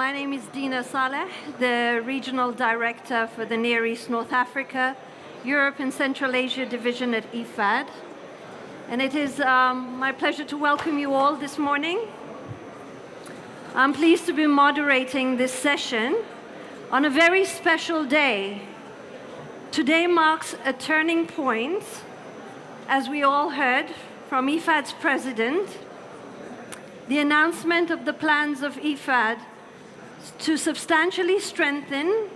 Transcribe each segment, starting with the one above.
My name is Dina Saleh, the Regional Director for the Near East, North Africa, Europe and Central Asia Division at IFAD. And it is my pleasure to welcome you all this morning. I'm pleased to be moderating this session on a very special day. Today marks a turning point, as we all heard from IFAD's president, the announcement of the plans of IFAD to substantially strengthen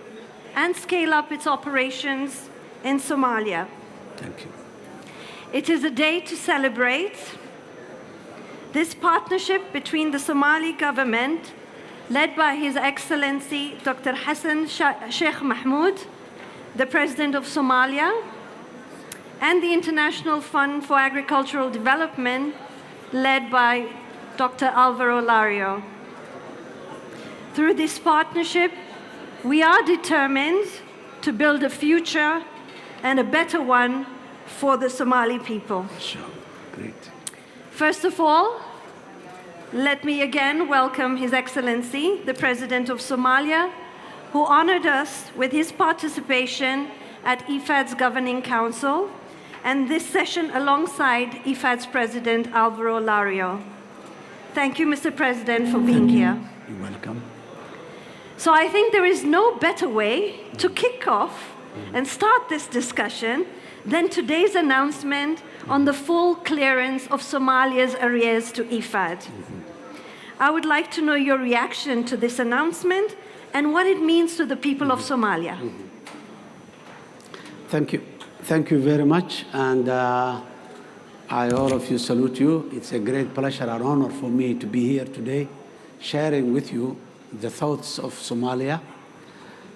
and scale up its operations in Somalia. Thank you. It is a day to celebrate this partnership between the Somali government, led by His Excellency Dr. Hassan Sheikh Mohamud, the President of Somalia, and the International Fund for Agricultural Development, led by Dr. Alvaro Lario. Through this partnership, we are determined to build a future and a better one for the Somali people. Sure. Great. First of all, let me again welcome His Excellency, the President of Somalia, who honored us with his participation at IFAD's Governing Council, and this session alongside IFAD's President, Alvaro Lario. Thank you, Mr. President, for being here. You're welcome. So I think there is no better way to kick off and start this discussion than today's announcement on the full clearance of Somalia's arrears to IFAD. I would like to know your reaction to this announcement and what it means to the people of Somalia. Thank you. Thank you very much. And all of you salute you. It's a great pleasure and honor for me to be here today, sharing with you the thoughts of Somalia.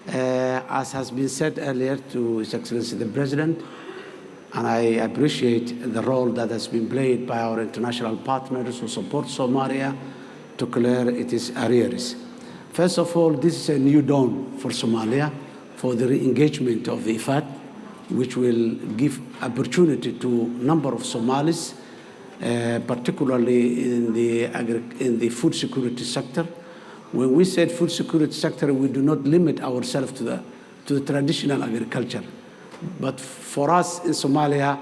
As has been said earlier to His Excellency the President, and I appreciate the role that has been played by our international partners who support Somalia to clear its arrears. First of all, this is a new dawn for Somalia, for the re-engagement of the IFAD, which will give opportunity to a number of Somalis, particularly in the food security sector. When we said food security sector, we do not limit ourselves to the traditional agriculture. But for us in Somalia,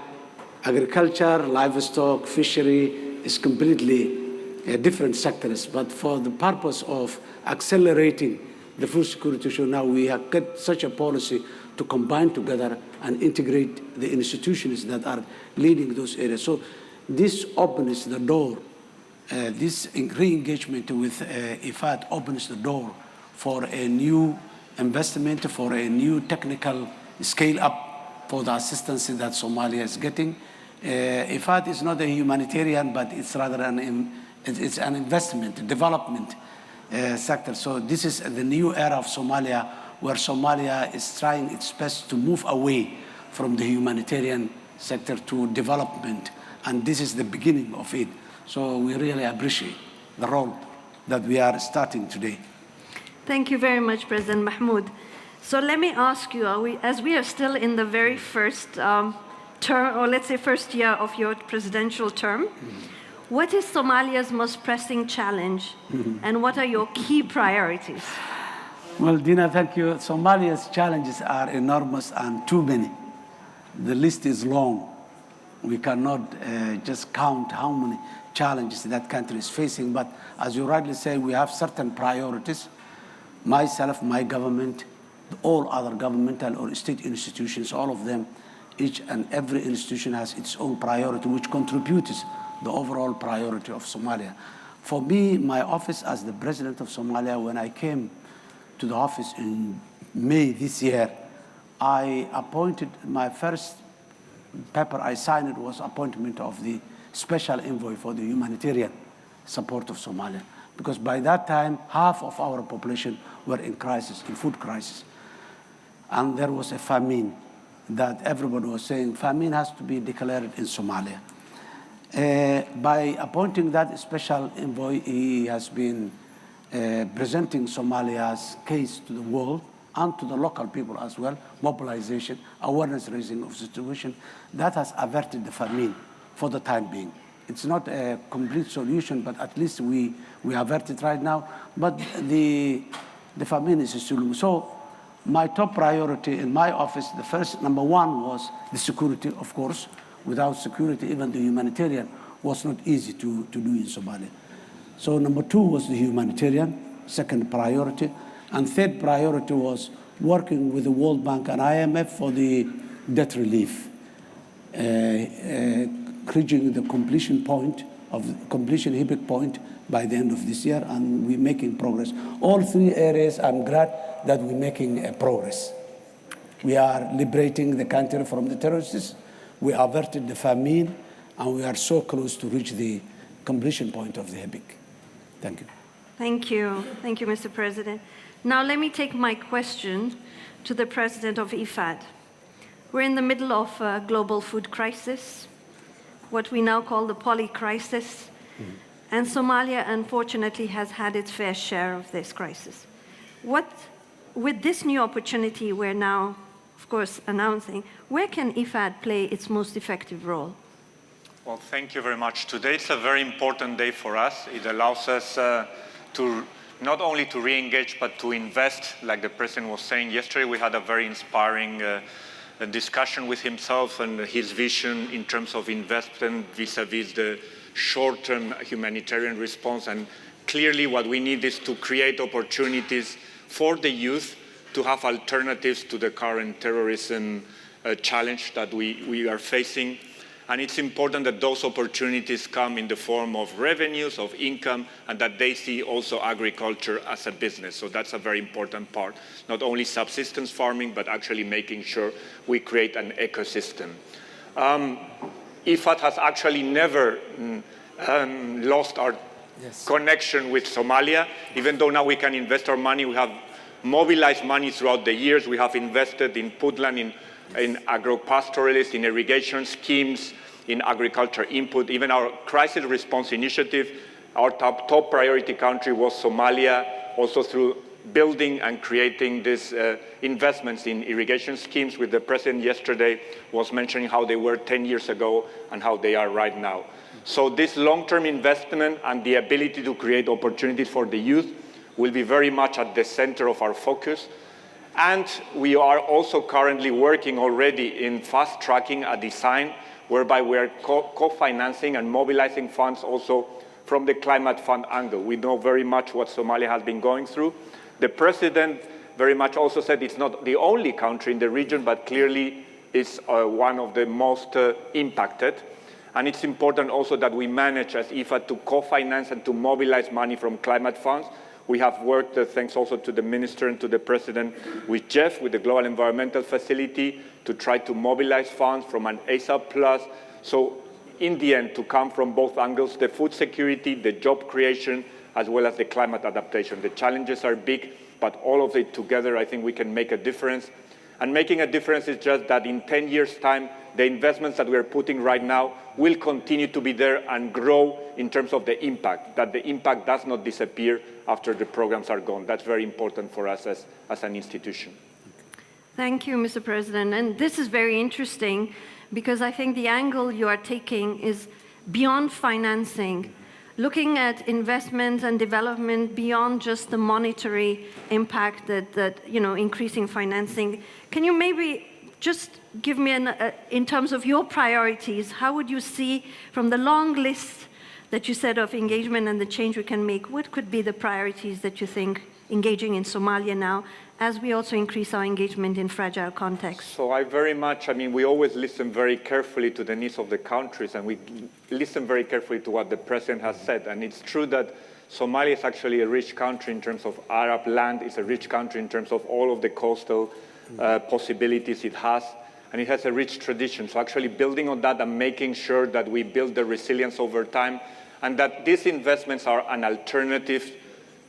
agriculture, livestock, fishery is completely different sectors. But for the purpose of accelerating the food security issue, now we have got such a policy to combine together and integrate the institutions that are leading those areas. So this opens the door. This re-engagement with IFAD opens the door for a new investment, for a new technical scale-up for the assistance that Somalia is getting. IFAD is not a humanitarian, but it's rather an investment, development sector. So this is the new era of Somalia, where Somalia is trying its best to move away from the humanitarian sector to development, and this is the beginning of it. So we really appreciate the role that we are starting today. Thank you very much, President Mohamud. So let me ask you, as we are still in the very first term, or let's say first year of your presidential term, what is Somalia's most pressing challenge, and what are your key priorities? Well, Dina, thank you. Somalia's challenges are enormous and too many. The list is long. We cannot just count how many challenges that country is facing, but as you rightly say, we have certain priorities. Myself, my government, all other governmental or state institutions, all of them, each and every institution has its own priority, which contributes the overall priority of Somalia. For me, my office as the President of Somalia, when I came to the office in May this year, I appointed, my first paper I signed was appointment of the special envoy for the humanitarian support of Somalia. Because by that time, half of our population were in crisis, in food crisis. And there was a famine that everybody was saying, famine has to be declared in Somalia. By appointing that special envoy, he has been presenting Somalia's case to the world and to the local people as well, mobilization, awareness raising of the situation. That has averted the famine for the time being. It's not a complete solution, but at least we avert it right now. But the famine is still. So my top priority in my office, the first, number one, was the security, of course. Without security, even the humanitarian was not easy to do in Somalia. So number two was the humanitarian, second priority. And third priority was working with the World Bank and IMF for the debt relief, reaching the completion epic point by the end of this year, and we're making progress. All three areas, I'm glad that we're making progress. We are liberating the country from the terrorists, we averted the famine, and we are so close to reach the completion point of the epic. Thank you. Thank you. Thank you, Mr. President. Now let me take my question to the President of IFAD. We're in the middle of a global food crisis, what we now call the poly-crisis, and Somalia, unfortunately, has had its fair share of this crisis. With this new opportunity we're now, of course, announcing, where can IFAD play its most effective role? Well, thank you very much. Today is a very important day for us. It allows us to not only to re-engage, but to invest. Like the President was saying yesterday, we had a very inspiring discussion with himself and his vision in terms of investment vis-a-vis the short-term humanitarian response. And clearly what we need is to create opportunities for the youth to have alternatives to the current terrorism challenge that we are facing. And it's important that those opportunities come in the form of revenues, of income, and that they see also agriculture as a business. So that's a very important part. Not only subsistence farming, but actually making sure we create an ecosystem. IFAD has actually never lost our connection with Somalia. Even though now we can invest our money, we have mobilized money throughout the years. We have invested in Puntland, in agro-pastoralists, in irrigation schemes, in agriculture input. Even our crisis response initiative, our top priority country was Somalia, also through building and creating these investments in irrigation schemes, with the President yesterday was mentioning how they were 10 years ago and how they are right now. So this long-term investment and the ability to create opportunities for the youth will be very much at the center of our focus. And we are also currently working already in fast-tracking a design whereby we are co-financing and mobilizing funds also from the climate fund angle. We know very much what Somalia has been going through. The President very much also said it's not the only country in the region, but clearly it's one of the most impacted. And it's important also that we manage as IFAD to co-finance and to mobilize money from climate funds. We have worked, thanks also to the Minister and to the President, with Jeff, with the Global Environmental Facility, to try to mobilize funds from an ASAP Plus. So in the end, to come from both angles, the food security, the job creation, as well as the climate adaptation. The challenges are big, but all of it together, I think we can make a difference. And making a difference is just that in 10 years' time, the investments that we are putting right now will continue to be there and grow in terms of the impact, that the impact does not disappear after the programs are gone. That's very important for us as an institution. Thank you, Mr. President. And this is very interesting because I think the angle you are taking is beyond financing, looking at investment and development beyond just the monetary impact that increasing financing. Can you maybe just give me, in terms of your priorities, how would you see from the long list that you said of engagement and the change we can make, what could be the priorities that you think engaging in Somalia now, as we also increase our engagement in fragile contexts? So we always listen very carefully to the needs of the countries, and we listen very carefully to what the President has said. And it's true that Somalia is actually a rich country in terms of Arab land. It's a rich country in terms of all of the coastal possibilities it has, and it has a rich tradition. So actually building on that and making sure that we build the resilience over time, and that these investments are an alternative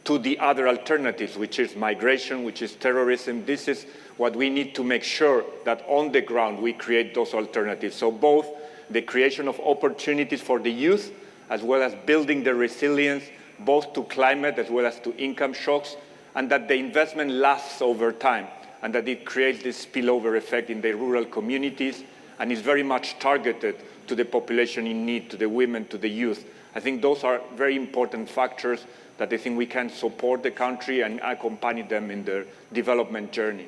to the other alternatives, which is migration, which is terrorism. This is what we need to make sure that on the ground we create those alternatives. So both the creation of opportunities for the youth, as well as building the resilience, both to climate as well as to income shocks, and that the investment lasts over time, and that it creates this spillover effect in the rural communities, and is very much targeted to the population in need, to the women, to the youth. I think those are very important factors that I think we can support the country and accompany them in their development journey.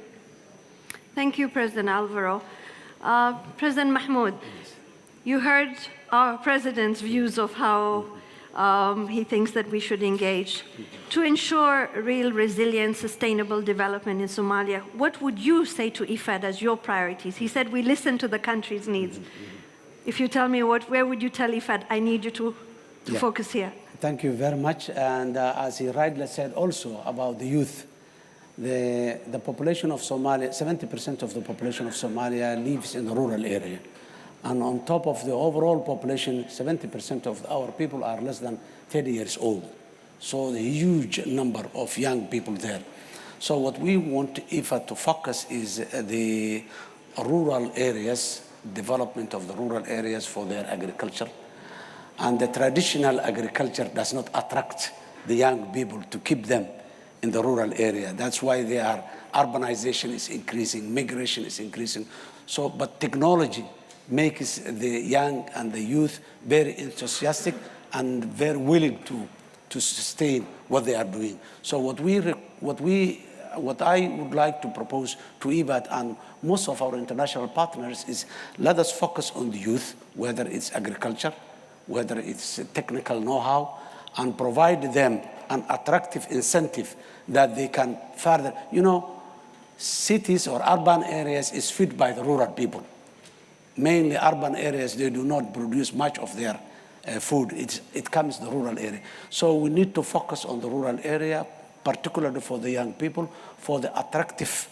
Thank you, President Alvaro. President Mohamud, you heard our President's views of how he thinks that we should engage. To ensure real resilient, sustainable development in Somalia, what would you say to IFAD as your priorities? He said we listen to the country's needs. If you tell me where would you tell IFAD, I need you to focus here? Thank you very much. And as he rightly said also about the youth, the population of Somalia, 70% of the population of Somalia lives in the rural area. And on top of the overall population, 70% of our people are less than 30 years old. So the huge number of young people there. So what we want IFAD to focus is the rural areas, development of the rural areas for their agriculture. And the traditional agriculture does not attract the young people to keep them in the rural area. That's why urbanization is increasing, migration is increasing. So, but technology makes the young and the youth very enthusiastic and very willing to sustain what they are doing. So what I would like to propose to IFAD and most of our international partners is let us focus on the youth, whether it's agriculture, whether it's technical know-how, and provide them an attractive incentive that they can further. You know, cities or urban areas is fed by the rural people. Mainly urban areas, they do not produce much of their food. It comes the rural area. So we need to focus on the rural area, particularly for the young people, for the attractive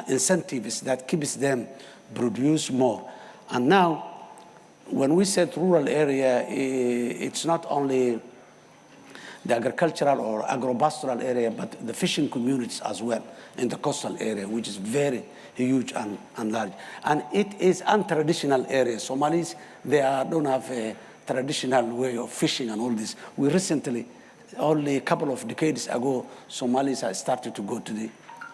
incentives that keeps them produce more. And now, when we said rural area, it's not only the agricultural or agropastoral area, but the fishing communities as well in the coastal area, which is very huge and large. And it is untraditional area. Somalis, they don't have a traditional way of fishing and all this. We recently, only a couple of decades ago, Somalis have started to go to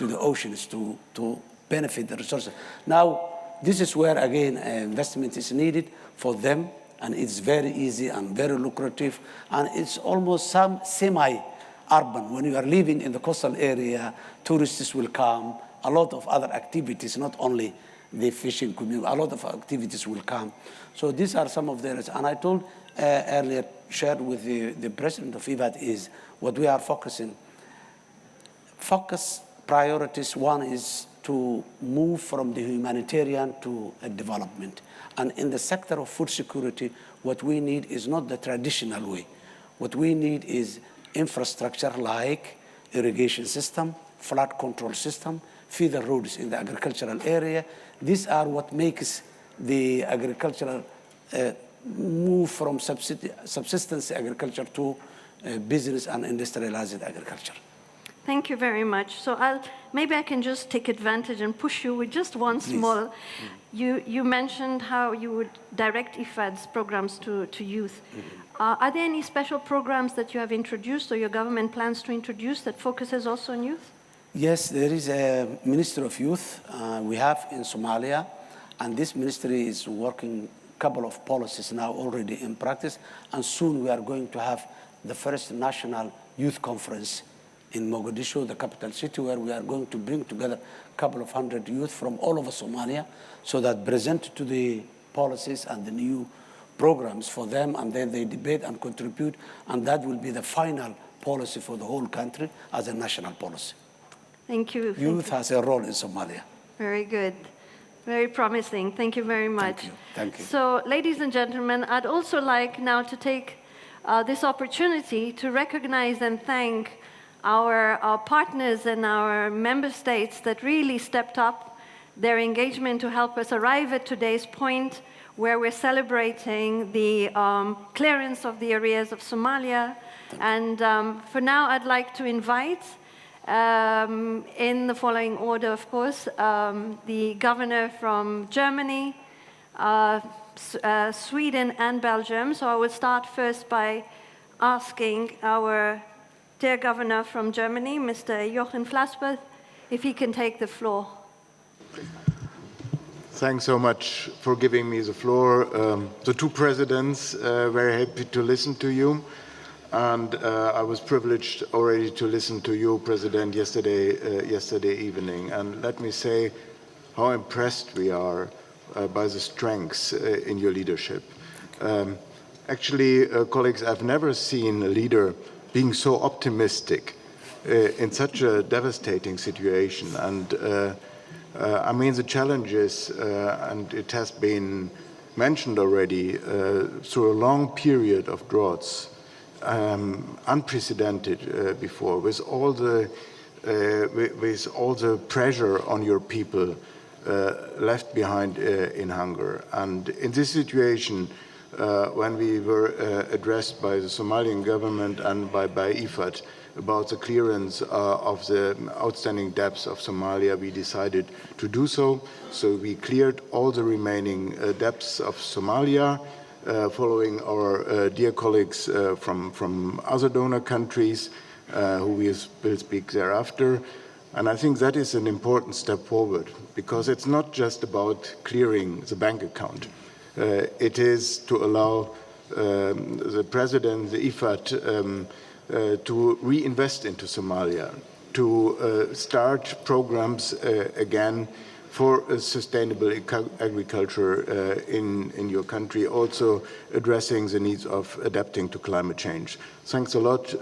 the oceans to benefit the resources. Now, this is where, again, investment is needed for them, and it's very easy and very lucrative, and it's almost some semi-urban. When you are living in the coastal area, tourists will come, a lot of other activities, not only the fishing community, a lot of activities will come. So these are some of the areas. And I told earlier, shared with the President of IFAD is what we are focusing. Focus priorities, one is to move from the humanitarian to development. And in the sector of food security, what we need is not the traditional way. What we need is infrastructure like irrigation system, flood control system, feeder roads in the agricultural area. These are what makes the agricultural move from subsistence agriculture to business and industrialized agriculture. Thank you very much. So maybe I can just take advantage and push you with just one small. You mentioned how you would direct IFAD's programs to youth. Are there any special programs that you have introduced or your government plans to introduce that focuses also on youth? Yes, there is a Ministry of Youth we have in Somalia, and this ministry is working a couple of policies now already in practice, and soon we are going to have the first national youth conference in Mogadishu, the capital city, where we are going to bring together a couple of hundred youth from all over Somalia so that present to the policies and the new programs for them, and then they debate and contribute, and that will be the final policy for the whole country as a national policy. Thank you. Youth has a role in Somalia. Very good. Very promising. Thank you very much. Thank you. Thank you. So, ladies and gentlemen, I'd also like now to take this opportunity to recognize and thank our partners and our member states that really stepped up their engagement to help us arrive at today's point where we're celebrating the clearance of the arrears of Somalia. And for now, I'd like to invite, in the following order, of course, the governor from Germany, Sweden, and Belgium. So I will start first by asking our dear governor from Germany, Mr. Jochen Flassberg, if he can take the floor. Thanks so much for giving me the floor. The two presidents, very happy to listen to you. And I was privileged already to listen to you, President, yesterday evening. And let me say how impressed we are by the strengths in your leadership. Actually, colleagues, I've never seen a leader being so optimistic in such a devastating situation. And I mean, the challenges, and it has been mentioned already, through a long period of droughts, unprecedented before, with all the pressure on your people left behind in hunger. And in this situation, when we were addressed by the Somalian government and by IFAD about the clearance of the outstanding debts of Somalia, we decided to do so. So we cleared all the remaining debts of Somalia, following our dear colleagues from other donor countries, who we will speak thereafter. And I think that is an important step forward, because it's not just about clearing the bank account. It is to allow the President, the IFAD, to reinvest into Somalia, to start programs again for sustainable agriculture in your country, also addressing the needs of adapting to climate change. Thanks a lot.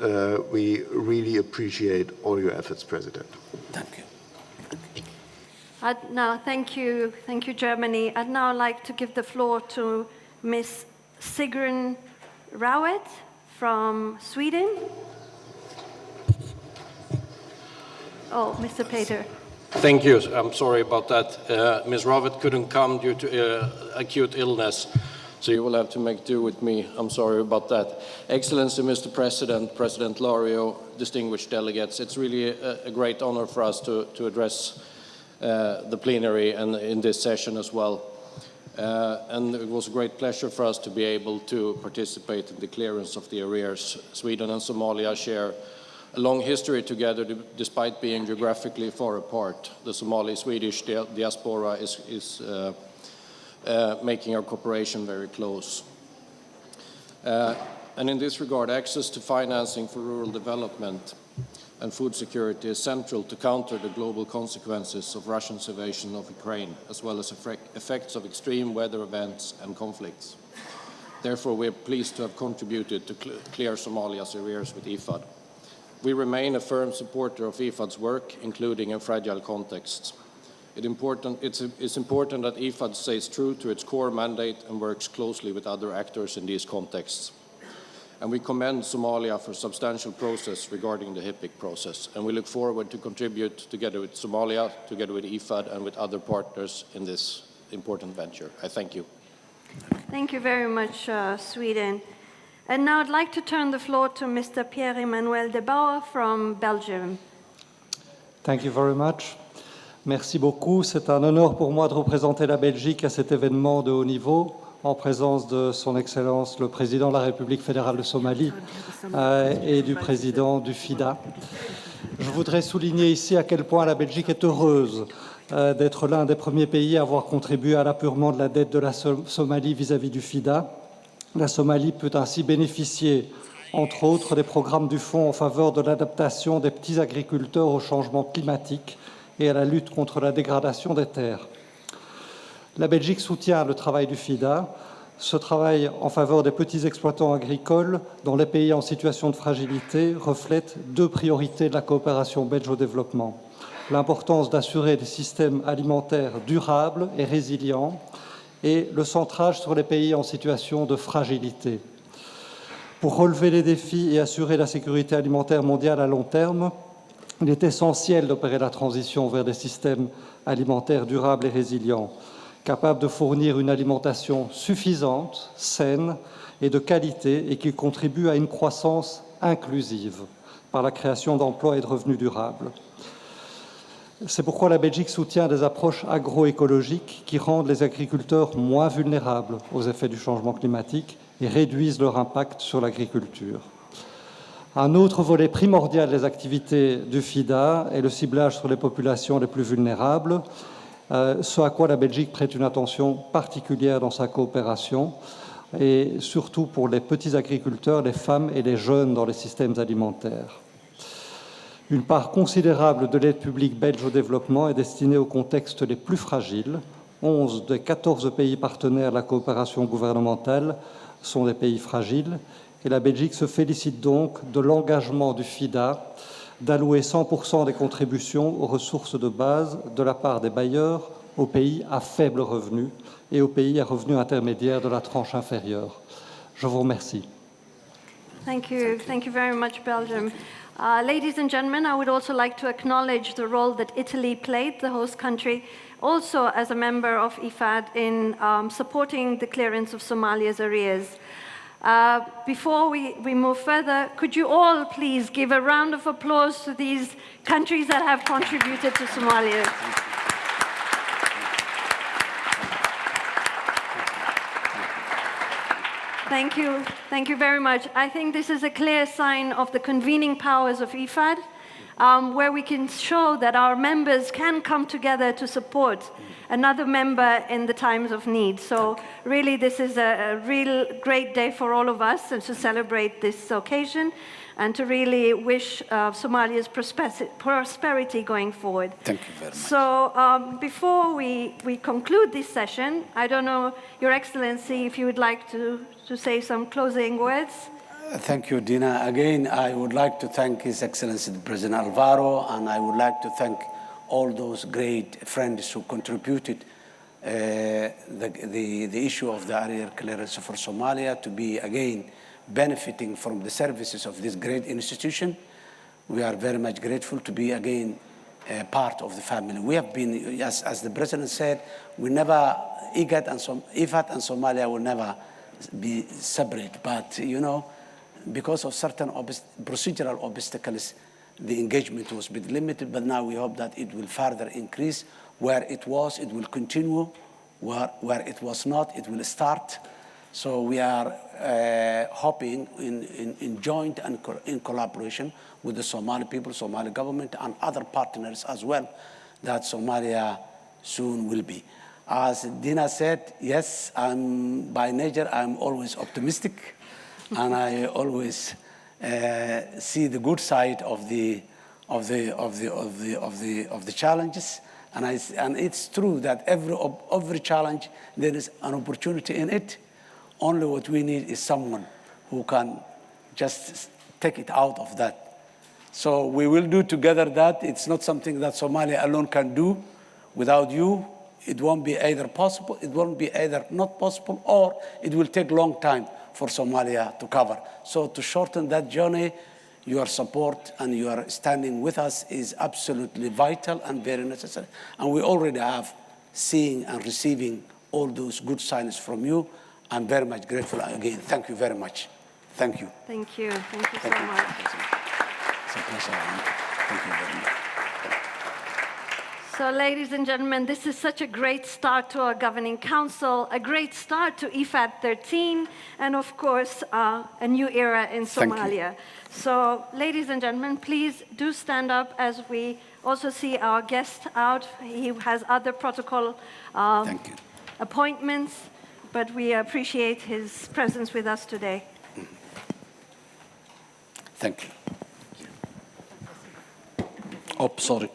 We really appreciate all your efforts, President. Thank you. Thank you, Germany. I'd now like to give the floor to Ms. Sigrun Rowett from Sweden. Oh, Mr. Peter. Thank you. I'm sorry about that. Ms. Rowett couldn't come due to acute illness, so you will have to make do with me. I'm sorry about that. Excellency, Mr. President, President Lario, distinguished delegates, it's really a great honor for us to address the plenary and in this session as well. And it was a great pleasure for us to be able to participate in the clearance of the arrears. Sweden and Somalia share a long history together, despite being geographically far apart. The Somali-Swedish diaspora is making our cooperation very close. And in this regard, access to financing for rural development and food security is central to counter the global consequences of Russia's invasion of Ukraine, as well as effects of extreme weather events and conflicts. Therefore, we are pleased to have contributed to clear Somalia's arrears with IFAD. We remain a firm supporter of IFAD's work, including in fragile contexts. It's important that IFAD stays true to its core mandate and works closely with other actors in these contexts. And we commend Somalia for substantial progress regarding the HIPIC process, and we look forward to contribute together with Somalia, together with IFAD, and with other partners in this important venture. I thank you. Thank you very much, Sweden. And now I'd like to turn the floor to Mr. Pierre-Emmanuel de Bauer from Belgium. Thank you very much. Merci beaucoup. C'est un honneur pour moi de représenter la Belgique à cet événement de haut niveau, en présence de son Excellence le Président de la République fédérale de Somalie et du Président du FIDA. Je voudrais souligner ici à quel point la Belgique est heureuse d'être l'un des premiers pays à avoir contribué à l'apurement de la dette de la Somalie vis-à-vis du FIDA. La Somalie peut ainsi bénéficier, entre autres, des programmes du Fonds en faveur de l'adaptation des petits agriculteurs au changement climatique et à la lutte contre la dégradation des terres. La Belgique soutient le travail du FIDA, ce travail en faveur des petits exploitants agricoles dans les pays en situation de fragilité reflète deux priorités de la coopération belge au développement. L'importance d'assurer des systèmes alimentaires durables et résilients et le centrage sur les pays en situation de fragilité. Pour relever les défis et assurer la sécurité alimentaire mondiale à long terme, il est essentiel d'opérer la transition vers des systèmes alimentaires durables et résilients, capables de fournir une alimentation suffisante, saine et de qualité et qui contribuent à une croissance inclusive par la création d'emplois et de revenus durables. C'est pourquoi la Belgique soutient des approches agroécologiques qui rendent les agriculteurs moins vulnérables aux effets du changement climatique et réduisent leur impact sur l'agriculture. Un autre volet primordial des activités du FIDA est le ciblage sur les populations les plus vulnérables. ce à quoi la Belgique prête une attention particulière dans sa coopération, et surtout pour les petits agriculteurs, les femmes et les jeunes dans les systèmes alimentaires. Une part considérable de l'aide publique belge au développement est destinée aux contextes les plus fragiles. 11 des 14 pays partenaires de la coopération gouvernementale sont des pays fragiles, et la Belgique se félicite donc de l'engagement du FIDA d'allouer 100% des contributions aux ressources de base de la part des bailleurs aux pays à faible revenu et aux pays à revenus intermédiaires de la tranche inférieure. Je vous remercie. Thank you. Thank you very much, Belgium. Ladies and gentlemen, I would also like to acknowledge the role that Italy played, the host country, also as a member of IFAD in supporting the clearance of Somalia's arrears. Before we move further, could you all please give a round of applause to these countries that have contributed to Somalia? Thank you. Thank you very much. I think this is a clear sign of the convening powers of IFAD, where we can show that our members can come together to support another member in the times of need. So really, this is a real great day for all of us and to celebrate this occasion and to really wish Somalia's prosperity going forward. Thank you very much. So before we conclude this session, I don't know, Your Excellency, if you would like to say some closing words. Thank you, Dina. Again, I would like to thank His Excellency President Alvaro, and I would like to thank all those great friends who contributed the issue of the area clearance for Somalia to be, again, benefiting from the services of this great institution. We are very much grateful to be, again, part of the family. We have been, as the President said, we never, IFAD and Somalia will never be separate, but, you know, because of certain procedural obstacles, the engagement was a bit limited, but now we hope that it will further increase. Where it was, it will continue. Where it was not, it will start. So we are hoping in joint and in collaboration with the Somali people, Somali government, and other partners as well, that Somalia soon will be. As Dina said, yes, by nature, I'm always optimistic, and I always see the good side of the challenges. And it's true that every challenge there is an opportunity in it. Only what we need is someone who can just take it out of that. So we will do together that. It's not something that Somalia alone can do. Without you, it won't be either possible, it won't be either not possible, or it will take a long time for Somalia to cover. So to shorten that journey, your support and your standing with us is absolutely vital and very necessary. And we already have seeing and receiving all those good signs from you. I'm very much grateful. Again, thank you very much. Thank you. Thank you. Thank you so much. It's a pleasure. Thank you very much. So, ladies and gentlemen, this is such a great start to our Governing Council, a great start to IFAD 13, and of course, a new era in Somalia. So, ladies and gentlemen, please do stand up as we also see our guest out. He has other protocol appointments, but we appreciate his presence with us today. Thank you. Oh, sorry.